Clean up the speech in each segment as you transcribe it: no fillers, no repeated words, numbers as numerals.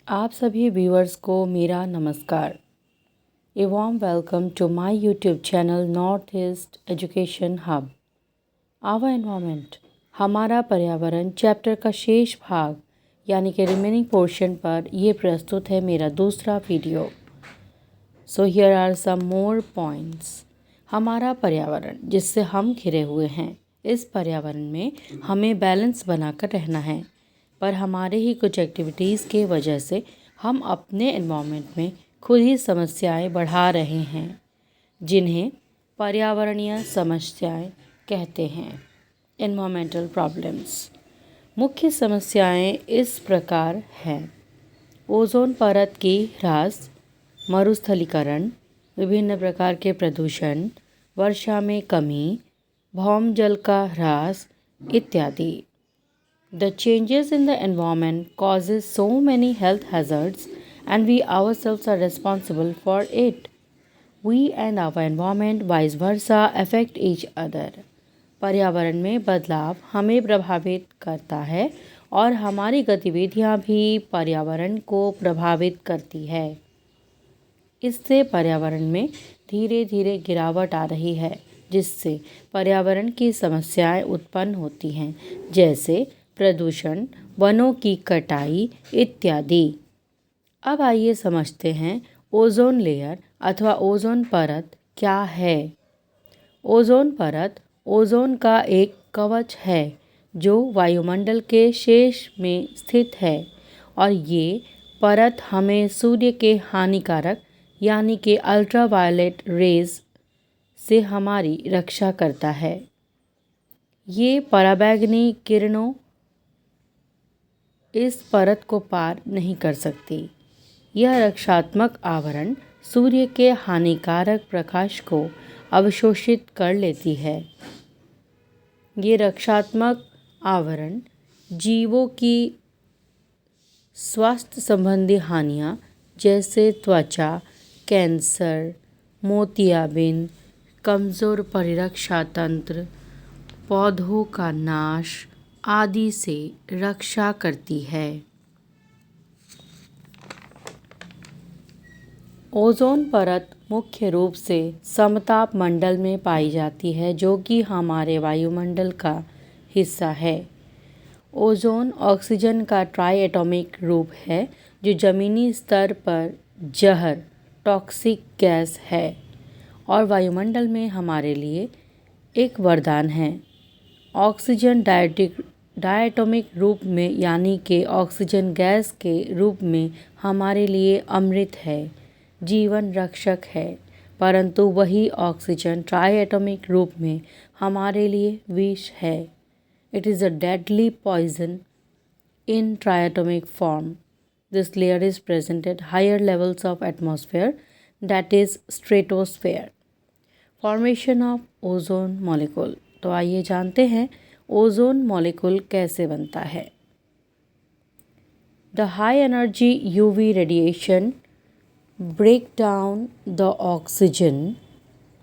आप सभी व्यूअर्स को मेरा नमस्कार। A warm welcome to my YouTube channel north east education hub. Our environment, हमारा पर्यावरण चैप्टर का शेष भाग यानी कि रिमेनिंग पोर्शन पर ये प्रस्तुत है मेरा दूसरा video. So here are some more points. हमारा पर्यावरण जिससे हम घिरे हुए हैं, इस पर्यावरण में हमें बैलेंस बनाकर रहना है, पर हमारे ही कुछ एक्टिविटीज़ के वजह से हम अपने एनवायरनमेंट में खुद ही समस्याएं बढ़ा रहे हैं, जिन्हें पर्यावरणीय समस्याएं कहते हैं, एनवायरमेंटल प्रॉब्लम्स। मुख्य समस्याएं इस प्रकार हैं: ओजोन परत की ह्रास, मरुस्थलीकरण, विभिन्न प्रकार के प्रदूषण, वर्षा में कमी, भौमजल का ह्रास इत्यादि। The changes in the environment causes so many health hazards and we ourselves are responsible for it. We and our environment vice versa affect each other. पर्यावरण में बदलाव हमें प्रभावित करता है और हमारी गतिविधियां भी पर्यावरण को प्रभावित करती है। इससे पर्यावरण में धीरे धीरे गिरावट आ रही है, जिससे पर्यावरण की समस्याएं उत्पन्न होती हैं, जैसे प्रदूषण, वनों की कटाई इत्यादि। अब आइए समझते हैं ओजोन लेयर अथवा ओजोन परत क्या है। ओजोन परत ओजोन का एक कवच है जो वायुमंडल के शेष में स्थित है, और ये परत हमें सूर्य के हानिकारक यानी कि अल्ट्रावायलेट रेज से हमारी रक्षा करता है। ये पराबैंगनी किरणों इस परत को पार नहीं कर सकती। यह रक्षात्मक आवरण सूर्य के हानिकारक प्रकाश को अवशोषित कर लेती है। ये रक्षात्मक आवरण जीवों की स्वास्थ्य संबंधी हानियाँ जैसे त्वचा, कैंसर, मोतियाबिंद, कमज़ोर परिरक्षा तंत्र, पौधों का नाश आदि से रक्षा करती है। ओजोन परत मुख्य रूप से समताप मंडल में पाई जाती है, जो कि हमारे वायुमंडल का हिस्सा है। ओजोन ऑक्सीजन का ट्राइएटॉमिक रूप है, जो ज़मीनी स्तर पर जहर टॉक्सिक गैस है और वायुमंडल में हमारे लिए एक वरदान है। ऑक्सीजन डायटोमिक रूप में यानी कि ऑक्सीजन गैस के रूप में हमारे लिए अमृत है, जीवन रक्षक है, परंतु वही ऑक्सीजन ट्राइएटोमिक रूप में हमारे लिए विष है। It is a deadly poison in triatomic form. This layer is present at higher levels of atmosphere, that is stratosphere. Formation of ozone molecule. तो आइए जानते हैं ओजोन मॉलिक्यूल कैसे बनता है। The high energy UV radiation break down the oxygen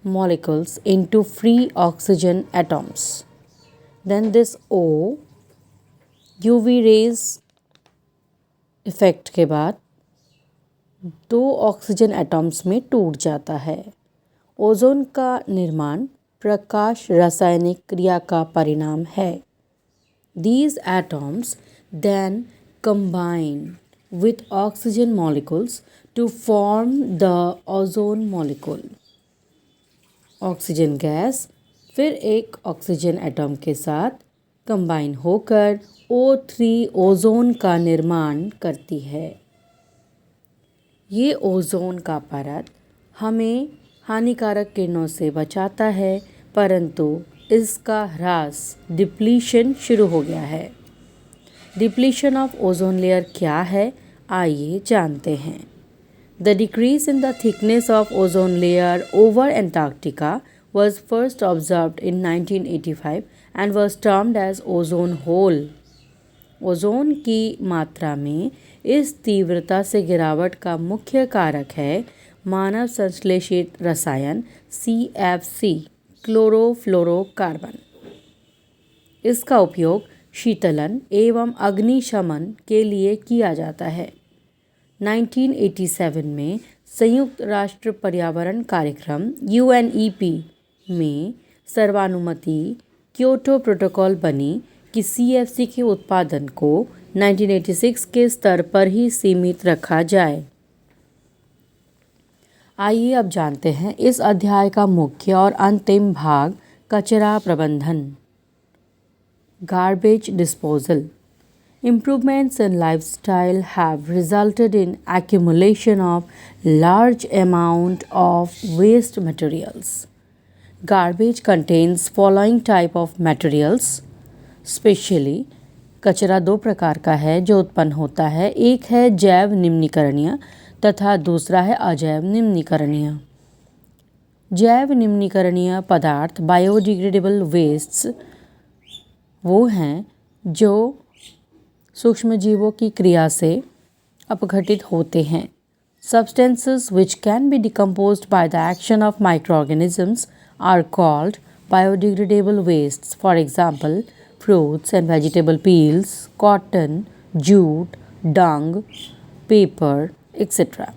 molecules into free oxygen atoms. Then this O UV rays effect के बाद दो ऑक्सीजन एटम्स में टूट जाता है। ओजोन का निर्माण प्रकाश रासायनिक क्रिया का परिणाम है। These atoms then combine with oxygen molecules to form the ozone molecule. Oxygen gas फिर एक ऑक्सीजन एटम के साथ कंबाइन होकर O3 ओजोन का निर्माण करती है। ये ओजोन का परत हमें हानिकारक किरणों से बचाता है, परंतु इसका ह्रास डिप्लीशन शुरू हो गया है। डिप्लीशन ऑफ ओजोन लेयर क्या है, आइए जानते हैं। The decrease in the thickness of ozone layer over Antarctica was first observed in 1985 and was termed as ozone hole. Ozone की मात्रा में इस तीव्रता से गिरावट का मुख्य कारक है मानव संश्लेषित रसायन CFC, क्लोरोफ्लोरोकार्बन। इसका उपयोग शीतलन एवं अग्निशमन के लिए किया जाता है। 1987 में संयुक्त राष्ट्र पर्यावरण कार्यक्रम UNEP में सर्वानुमति क्योटो प्रोटोकॉल बनी कि CFC के उत्पादन को 1986 के स्तर पर ही सीमित रखा जाए। आइए अब जानते हैं इस अध्याय का मुख्य और अंतिम भाग, कचरा प्रबंधन। Garbage disposal. Improvements in lifestyle have resulted in accumulation of large amount of waste materials. Garbage contains following type of materials, specially कचरा दो प्रकार का है जो उत्पन्न होता है। एक है जैव निम्नीकरणीय तथा दूसरा है अजैव निम्नीकरणीय। जैव निम्नीकरणीय पदार्थ बायोडिग्रेडेबल वेस्ट्स वो हैं जो सूक्ष्मजीवों की क्रिया से अपघटित होते हैं। Substances which can be decomposed by the action of microorganisms are called biodegradable wastes. For example, fruits and vegetable peels, cotton, jute, dung, paper, etc.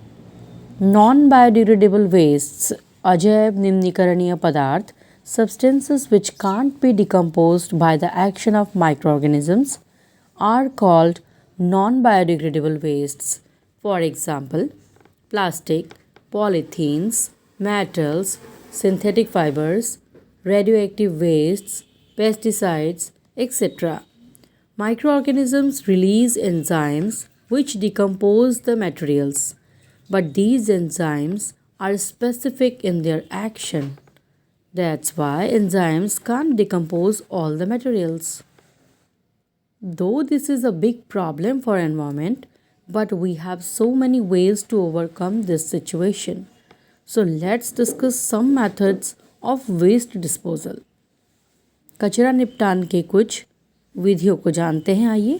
Non-biodegradable wastes, अजैव निम्नीकरणीय पदार्थ, substances which can't be decomposed by the action of microorganisms are called non-biodegradable wastes. For example, plastic, polythenes, metals, synthetic fibers, radioactive wastes, pesticides, etc. Microorganisms release enzymes which decompose the materials, but these enzymes are specific in their action. That's why enzymes can't decompose all the materials. Though this is a big problem for environment, but we have so many ways to overcome this situation. So let's discuss some methods of waste disposal. कचरा निपटान के कुछ विधियों को जानते हैं। आइए,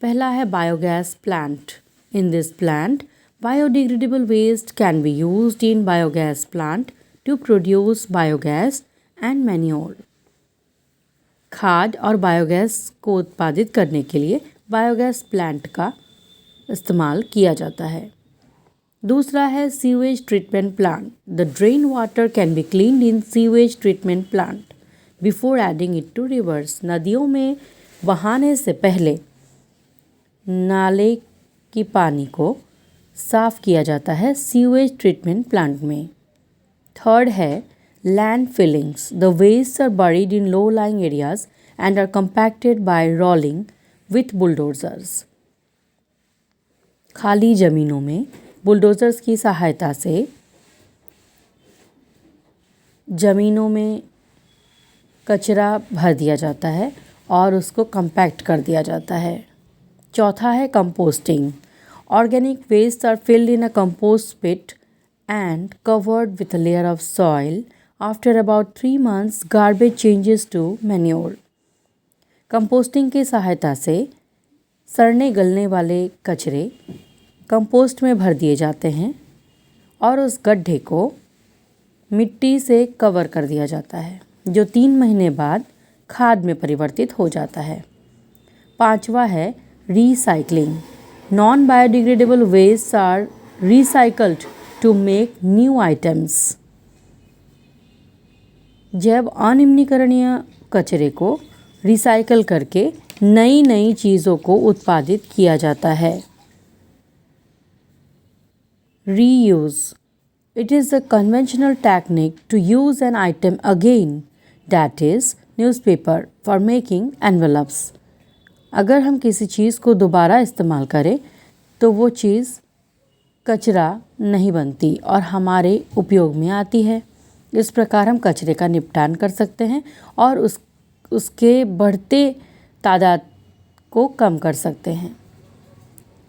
पहला है biogas plant. In this plant biodegradable waste can be used in biogas plant to produce biogas and manure. खाद और बायोगैस को उत्पादित करने के लिए बायोगैस प्लांट का इस्तेमाल किया जाता है। दूसरा है sewage treatment plant. The drain water can be cleaned in sewage treatment plant before adding it to rivers. नदियों में बहाने से पहले नाले की पानी को साफ किया जाता है सीवेज ट्रीटमेंट प्लांट में। थर्ड है land fillings. The wastes are buried in low lying areas and are compacted by rolling with bulldozers. खाली जमीनों में बुलडोजर्स की सहायता से जमीनों में कचरा भर दिया जाता है और उसको कंपैक्ट कर दिया जाता है। चौथा है composting. Organic wastes are filled in a compost pit and covered with a layer of soil. After about 3 months, garbage changes to manure. Composting की सहायता से सड़ने गलने वाले कचरे कंपोस्ट में भर दिए जाते हैं और उस गड्ढे को मिट्टी से कवर कर दिया जाता है, जो 3 महीने बाद खाद में परिवर्तित हो जाता है। पांचवा है recycling. Non-biodegradable wastes are recycled to make new items. जैव अनिम्नीकरणीय कचरे को रिसाइकल करके नई नई चीज़ों को उत्पादित किया जाता है। Reuse. It is a conventional technique to use an item again, that is, newspaper, for making envelopes. अगर हम किसी चीज़ को दोबारा इस्तेमाल करें तो वो चीज़ कचरा नहीं बनती और हमारे उपयोग में आती है। इस प्रकार हम कचरे का निपटान कर सकते हैं और उसके बढ़ते तादाद को कम कर सकते हैं।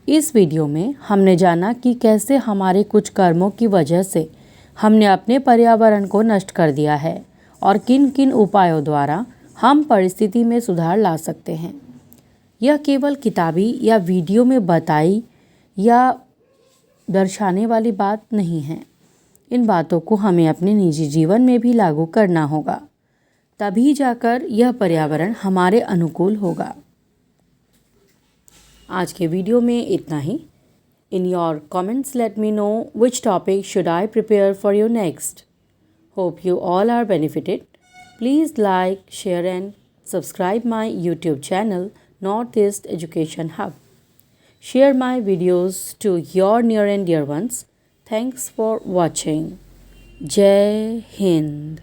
इस वीडियो में हमने जाना कि कैसे हमारे कुछ कर्मों की वजह से हमने अपने पर्यावरण को नष्ट कर दिया है और किन किन उपायों द्वारा हम परिस्थिति में सुधार ला सकते हैं। यह केवल किताबी या वीडियो में बताई या दर्शाने वाली बात नहीं है। इन बातों को हमें अपने निजी जीवन में भी लागू करना होगा, तभी जाकर यह पर्यावरण हमारे अनुकूल होगा। आज के वीडियो में इतना ही। In your comments, let me know which topic should I prepare for you next. Hope you all are benefited. Please like, share and subscribe my YouTube channel Northeast Education Hub. Share my videos to your near and dear ones. Thanks for watching. Jai Hind.